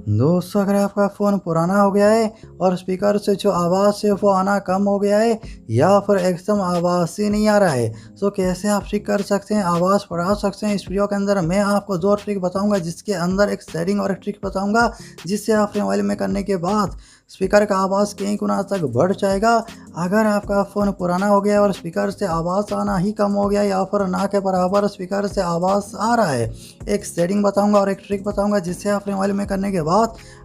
दोस्तों अगर आपका फ़ोन पुराना हो गया है और स्पीकर से जो आवाज़ है वो आना कम हो गया है या फिर एकदम आवाज़ ही नहीं आ रहा है, तो कैसे आप ठीक कर सकते हैं, आवाज़ बढ़ा सकते हैं। इस वीडियो के अंदर मैं आपको 2 ट्रिक बताऊंगा, जिसके अंदर एक सेटिंग और एक ट्रिक बताऊंगा, जिससे आप मोबाइल में करने के बाद स्पीकर का आवाज़ कई गुना तक बढ़ जाएगा। अगर आपका फ़ोन पुराना हो गया और स्पीकर से आवाज़ आना ही कम हो गया या फिर ना के बराबर स्पीकर से आवाज़ आ रहा है, एक सेटिंग बताऊंगा और एक ट्रिक बताऊंगा, जिससे आप मोबाइल में करने के बाद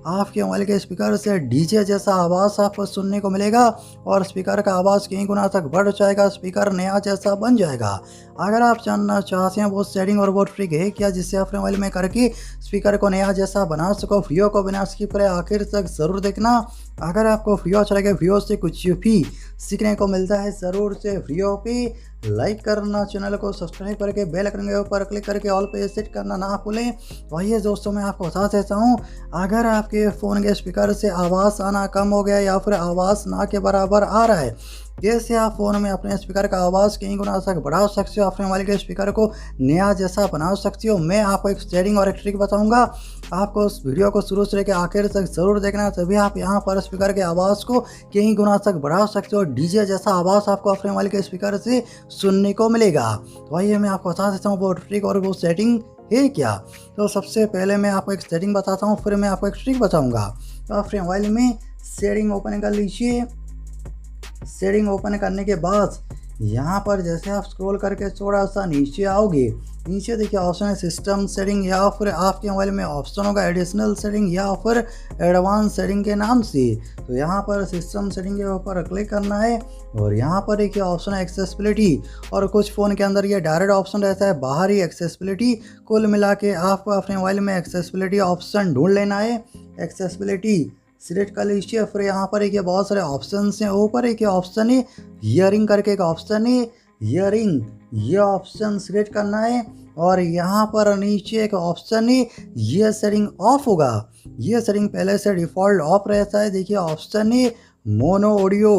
आपके मोबाइल के स्पीकर से डीजे जैसा आवाज़ आपको सुनने को मिलेगा और स्पीकर का आवाज़ कई गुना तक बढ़ जाएगा, स्पीकर नया जैसा बन जाएगा। अगर आप जानना चाहते हैं वो सेटिंग और वो ट्रिक है क्या, जिससे आप मोबाइल में करके स्पीकर को नया जैसा बना सको, वीडियो को बिना स्किप करे आखिर तक ज़रूर देखना। अगर आपको वीडियो अच्छा लगे, वीडियो से कुछ भी सीखने को मिलता है, ज़रूर से वीडियो पे लाइक करना, चैनल को सब्सक्राइब करके बेल आइकन के ऊपर क्लिक करके ऑल पे सेट करना ना भूलें। वही दोस्तों मैं आपको बता देता हूँ, अगर आपके फ़ोन के स्पीकर से आवाज़ आना कम हो गया या फिर आवाज़ ना के बराबर आ रहा है, कैसे आप फ़ोन में अपने स्पीकर का आवाज़ कई गुना तक बढ़ा सकते हो, अपने मोबाइल के स्पीकर को नया जैसा बना सकते हो। मैं आपको एक सेटिंग और एक ट्रिक बताऊंगा, आपको उस वीडियो को शुरू से लेकर आखिर तक ज़रूर देखना, तभी आप यहाँ पर स्पीकर के आवाज़ को कई गुना तक बढ़ा सकते हो। डीजे जैसा आवाज़ आपको अपने मोबाइल के स्पीकर से सुनने को मिलेगा। तो आइए मैं आपको बता देता हूँ वो ट्रिक और वो सेटिंग है क्या। तो सबसे पहले मैं आपको एक सेटिंग बताता हूँ, फिर मैं आपको एक ट्रिक बताऊँगा। तो अपने मोबाइल में सेटिंग ओपन कर लीजिए। सेटिंग ओपन करने के बाद यहाँ पर जैसे आप स्क्रॉल करके थोड़ा सा नीचे आओगे, नीचे देखिए ऑप्शन है सिस्टम सेटिंग, या फिर आपके मोबाइल में ऑप्शन होगा एडिशनल सेटिंग या फिर एडवांस सेटिंग के नाम से। तो यहाँ पर सिस्टम सेटिंग के ऊपर क्लिक करना है और यहाँ पर देखिए ऑप्शन है एक्सेसिबिलिटी, और कुछ फ़ोन के अंदर ये डायरेक्ट ऑप्शन रहता है बाहरी एक्सेसिबिलिटी। कुल मिला के आपको अपने मोबाइल में एक्सेसिबिलिटी ऑप्शन ढूंढ लेना है। एक्सेसिबिलिटी सिलेक्ट कर लीजिए, फिर यहाँ पर एक ये बहुत सारे ऑप्शन हैं, ऊपर एक ऑप्शन है हियरिंग करके एक ऑप्शन है हियरिंग, ये ऑप्शन सिलेक्ट करना है। और यहाँ पर नीचे एक ऑप्शन है ये सेटिंग ऑफ होगा, ये सेटिंग पहले से डिफ़ॉल्ट ऑफ रहता है। देखिए ऑप्शन है मोनो ऑडियो,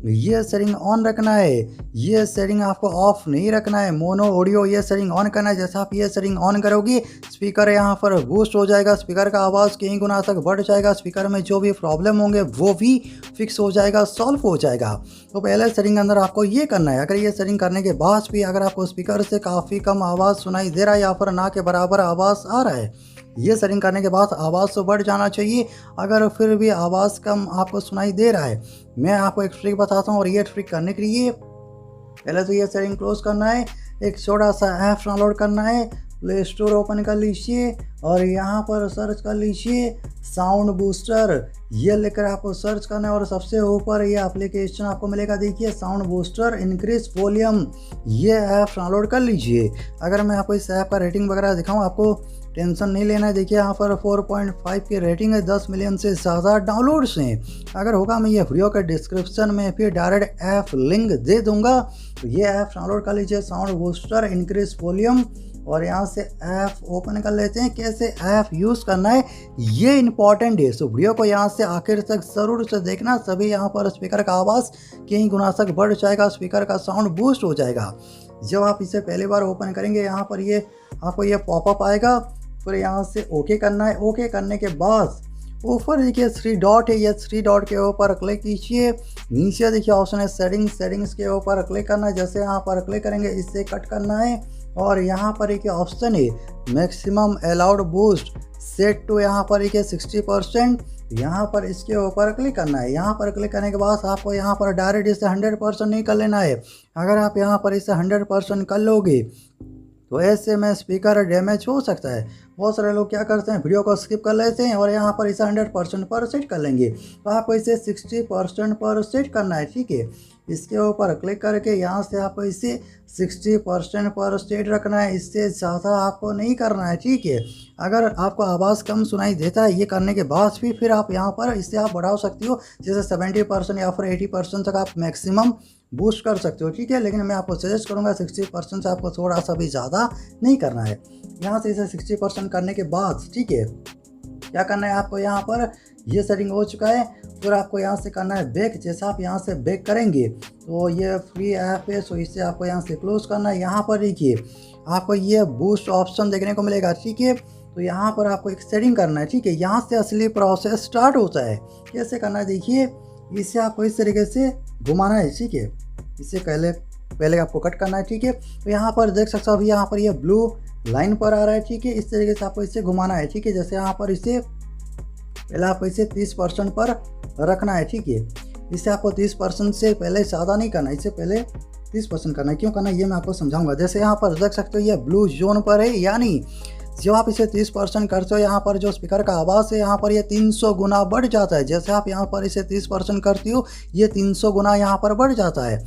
ये सेटिंग ऑन रखना है, ये सेटिंग आपको ऑफ नहीं रखना है। मोनो ऑडियो ये सेटिंग ऑन करना है। जैसा आप ये सेटिंग ऑन करोगे, स्पीकर यहाँ पर बूस्ट हो जाएगा, स्पीकर का आवाज़ कई गुना तक बढ़ जाएगा, स्पीकर में जो भी प्रॉब्लम होंगे वो भी फिक्स हो जाएगा, सॉल्व हो जाएगा। तो पहले सेटिंग के अंदर आपको ये करना है। अगर ये सेटिंग करने के बाद भी अगर आपको स्पीकर से काफ़ी कम आवाज़ सुनाई दे रहा है या फिर ना के बराबर आवाज़ आ रहा है, ये सेटिंग करने के बाद आवाज़ तो बढ़ जाना चाहिए। अगर फिर भी आवाज़ कम आपको सुनाई दे रहा है, मैं आपको एक ट्रिक बताता हूँ, और ये ट्रिक करने के लिए पहले तो ये सेटिंग क्लोज करना है, एक छोटा सा ऐप डाउनलोड करना है, प्ले स्टोर ओपन कर लीजिए और यहाँ पर सर्च कर लीजिए साउंड बूस्टर, ये लेकर आपको सर्च करना है और सबसे ऊपर ये एप्लीकेशन आपको मिलेगा, देखिए साउंड बूस्टर इंक्रीज वॉल्यूम, ये ऐप डाउनलोड कर लीजिए। अगर मैं आपको इस ऐप का रेटिंग वगैरह दिखाऊँ, आपको टेंशन नहीं लेना है। देखिए यहाँ पर 4.5 की रेटिंग है, 10 मिलियन से ज़्यादा डाउनलोड्स हैं। अगर होगा मैं ये वीडियो के डिस्क्रिप्शन में फिर डायरेक्ट ऐप लिंक दे दूंगा, तो ये ऐप डाउनलोड कर लीजिए साउंड बूस्टर इंक्रीज वॉल्यूम, और यहाँ से ऐप ओपन कर लेते हैं। कैसे ऐप यूज़ करना है ये इंपॉर्टेंट है, सो वीडियो को यहाँ से आखिर तक ज़रूर से देखना, सभी यहाँ पर स्पीकर का आवाज़ कई गुना तक बढ़ जाएगा, स्पीकर का साउंड बूस्ट हो जाएगा। जब आप इसे पहली बार ओपन करेंगे, यहाँ पर ये आपको ये पॉपअप आएगा, फिर यहाँ से ओके करना है। ओके करने के बाद ऊपर देखिए 3 डॉट है, ये 3 डॉट के ऊपर क्लिक कीजिए। नीचे देखिए ऑप्शन है सेटिंग्स, सेटिंग्स के ऊपर क्लिक करना है। जैसे यहाँ पर क्लिक करेंगे, इससे कट करना है और यहाँ पर एक ऑप्शन है maximum allowed boost set to, यहाँ पर एक 60%, यहाँ पर इसके ऊपर क्लिक करना है। यहाँ पर क्लिक करने के बाद आपको यहाँ पर डायरेक्ट इसे 100% नहीं कर लेना है। अगर आप यहाँ पर इसे 100% कर लोगे तो ऐसे में स्पीकर डैमेज हो सकता है। बहुत सारे लोग क्या करते हैं, वीडियो को स्किप कर लेते हैं और यहाँ पर इसे 100% पर सेट कर लेंगे। तो आपको इसे 60% पर सेट करना है, ठीक है। इसके ऊपर क्लिक करके यहाँ से आपको इसे 60% पर सेट रखना है, इससे ज़्यादा आपको नहीं करना है, ठीक है। अगर आपको आवाज़ कम सुनाई देता है, ये करने के बाद भी फिर आप यहाँ पर इससे आप बढ़ा सकते हो, जैसे 70% या फिर 80% तक आप मैक्सिमम बूस्ट कर सकते हो, ठीक है। लेकिन मैं आपको सजेस्ट करूँगा 60% से आपको थोड़ा सा भी ज़्यादा नहीं करना है। यहाँ से इसे 60% करने के बाद, ठीक है, क्या करना है आपको, यहाँ पर ये सेटिंग हो चुका है, फिर आपको यहाँ से करना है बैक। जैसा आप यहाँ से बैक करेंगे तो ये फ्री ऐप है, सो इससे आपको यहाँ से क्लोज करना है। यहाँ पर देखिए आपको ये बूस्ट ऑप्शन देखने को मिलेगा, ठीक है। तो यहाँ पर आपको एक सेटिंग करना है, ठीक है। यहाँ से असली प्रोसेस स्टार्ट होता है। कैसे करना है देखिए, इसे आपको इस तरीके से घुमाना है, ठीक है। इसे पहले आपको कट करना है, ठीक है। तो यहाँ पर देख सकते हो अभी यहाँ पर ये ब्लू लाइन पर आ रहा है, ठीक है। इस तरीके से आपको इसे घुमाना है, ठीक है। जैसे यहाँ पर इसे पहले आपको इसे 30% पर रखना है, ठीक है। इसे आपको 30% से पहले ज़्यादा नहीं करना, इसे पहले 30% करना है। क्यों करना है ये मैं आपको समझाऊंगा। जैसे यहाँ पर देख सकते हो ये ब्लू जोन पर है, यानी जब आप इसे 30% करते हो यहाँ पर जो स्पीकर का आवाज़ है यहाँ पर ये 300 गुना बढ़ जाता है। जैसे आप यहाँ पर इसे 30% करती हो, ये 300 गुना यहाँ पर बढ़ जाता है।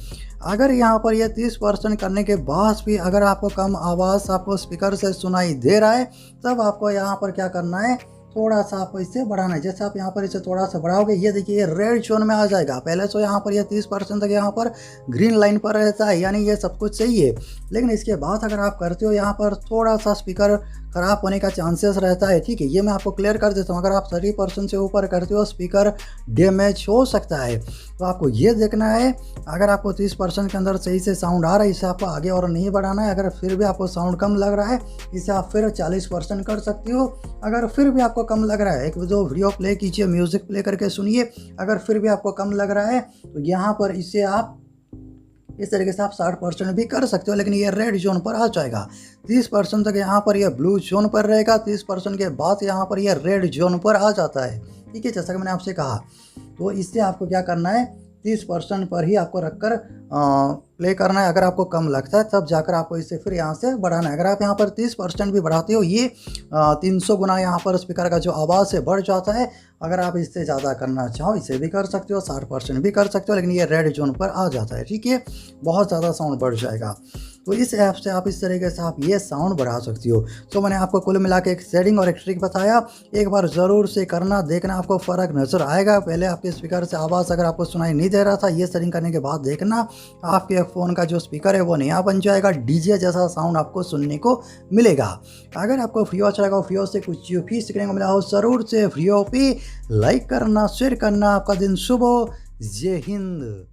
अगर यहाँ पर ये 30% करने के बाद भी अगर आपको कम आवाज़ आपको स्पीकर से सुनाई दे रहा है, तब आपको यहाँ पर क्या करना है, थोड़ा सा आपको इसे बढ़ाना है। जैसे आप यहाँ पर इसे थोड़ा सा बढ़ाओगे, ये देखिए ये रेड जोन में आ जाएगा। पहले तो यहाँ पर ये 30% तक यहाँ पर ग्रीन लाइन पर रहता है, यानी ये सब कुछ सही है। लेकिन इसके बाद अगर आप करते हो यहाँ पर थोड़ा सा स्पीकर ख़राब होने का चांसेस रहता है, ठीक है। ये मैं आपको क्लियर कर देता हूँ। अगर आप 30% से ऊपर करते हो स्पीकर डैमेज हो सकता है। तो आपको ये देखना है, अगर आपको 30% के अंदर सही से साउंड आ रहा है, इसे आपको आगे और नहीं बढ़ाना है। अगर फिर भी आपको साउंड कम लग रहा है, इसे आप फिर 40% कर सकती हो। अगर फिर भी आपको कम लग रहा है, एक जो वीडियो प्ले कीजिए, म्यूज़िक प्ले करके सुनिए। अगर फिर भी आपको कम लग रहा है तो यहाँ पर इसे आप इस तरीके से आप 60% भी कर सकते हो, लेकिन ये रेड जोन पर आ जाएगा। 30% तक यहाँ पर यह ब्लू जोन पर रहेगा, 30% के बाद यहाँ पर यह रेड जोन पर आ जाता है, ठीक है। जैसा कि मैंने आपसे कहा, तो इससे आपको क्या करना है, 30% पर ही आपको रखकर प्ले करना है। अगर आपको कम लगता है तब जाकर आपको इसे फिर यहाँ से बढ़ाना है। अगर आप यहाँ पर 30% भी बढ़ाते हो, ये 300 गुना यहाँ पर स्पीकर का जो आवाज़ है बढ़ जाता है। अगर आप इससे ज़्यादा करना चाहो इसे भी कर सकते हो, 60% भी कर सकते हो, लेकिन ये रेड जोन पर आ जाता है, ठीक है। बहुत ज़्यादा साउंड बढ़ जाएगा। तो इस ऐप से आप इस तरीके से आप ये साउंड बढ़ा सकती हो। तो मैंने आपको कुल मिला के एक सेटिंग और एक ट्रिक बताया, एक बार ज़रूर से करना, देखना आपको फ़र्क नज़र आएगा। पहले आपके स्पीकर से आवाज़ अगर आपको सुनाई नहीं दे रहा था, ये सेटिंग करने के बाद देखना आपके फ़ोन का जो स्पीकर है वो नया बन जाएगा, डीजे जैसा साउंड आपको सुनने को मिलेगा। अगर आपको वीडियो अच्छा लगा, वीडियो से कुछ भी सीखने को मिला हो, ज़रूर से वीडियो पे लाइक करना, शेयर करना। आपका दिन शुभ हो। जय हिंद।